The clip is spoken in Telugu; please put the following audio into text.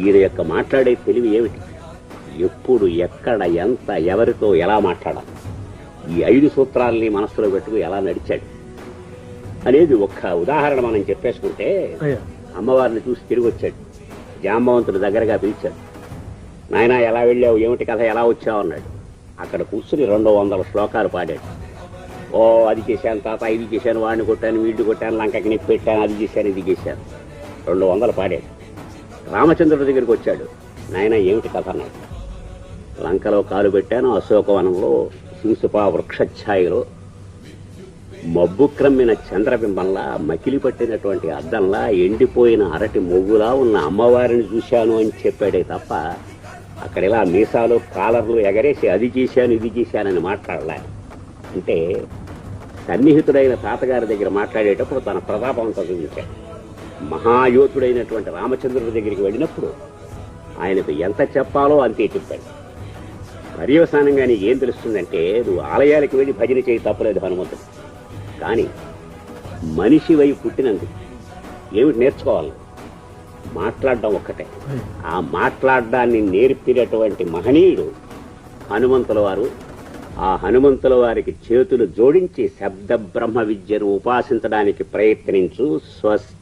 ఈయన యొక్క మాట్లాడే తెలివి ఏమిటి, ఎప్పుడు ఎక్కడ ఎంత ఎవరితో ఎలా మాట్లాడాలి, ఈ 5 సూత్రాలని మనస్సులో పెట్టుకు ఎలా నడిచాడు అనేది ఒక్క ఉదాహరణ మనం చెప్పేసుకుంటే, అమ్మవారిని చూసి తిరిగి వచ్చాడు, జాంబవంతుడు దగ్గరగా పిలిచాడు. నాయనా ఎలా వెళ్ళావు, ఏమిటి కథ, ఎలా వచ్చావు అన్నాడు. అక్కడ కూర్చుని 200 శ్లోకాలు పాడాడు. ఓ అది చేశాను తాత, ఇది చేశాను, వాడిని కొట్టాను, వీడిని కొట్టాను, లంకకి నిప్పు పెట్టాను, అది చేశాను, ఇది చేశాను, 200 పాడాడు. రామచంద్రుడి దగ్గరికి వచ్చాడు. నాయన ఏమిటి కథ అన్నాడు. లంకలో కాలు పెట్టాను, అశోకవనంలో సింసుపా వృక్షఛాయలో మబ్బు క్రమ్మిన చంద్రబింబంలా, మకిలి పట్టినటువంటి అద్దంలా, ఎండిపోయిన అరటి మొగ్గులా ఉన్న అమ్మవారిని చూశాను అని చెప్పాడే తప్ప అక్కడ ఇలా మీసాలు కాలర్లు ఎగరేసి అది చేశాను ఇది చేశానని మాట్లాడలే. అంటే సన్నిహితుడైన తాతగారి దగ్గర మాట్లాడేటప్పుడు తన ప్రతాపంతో చూపించాడు. మహాయోధుడైనటువంటి రామచంద్రుడి దగ్గరికి వెళ్ళినప్పుడు ఆయనకు ఎంత చెప్పాలో అంతే చెప్పాడు. పర్యవసానంగా నీకు ఏం తెలుస్తుందంటే, నువ్వు ఆలయాలకు వెళ్ళి భజన చేయి, తప్పలేదు హనుమంతుడు, కానీ మనిషి వై పుట్టినందుకు ఏమిటి నేర్చుకోవాలి, మాట్లాడడం ఒక్కటే. ఆ మాట్లాడడాన్ని నేర్పినటువంటి మహనీయుడు హనుమంతుల వారు. ఆ హనుమంతుల వారికి చేతులు జోడించి శబ్ద బ్రహ్మ విద్యను ఉపాసించడానికి ప్రయత్నించు. స్వస్తి.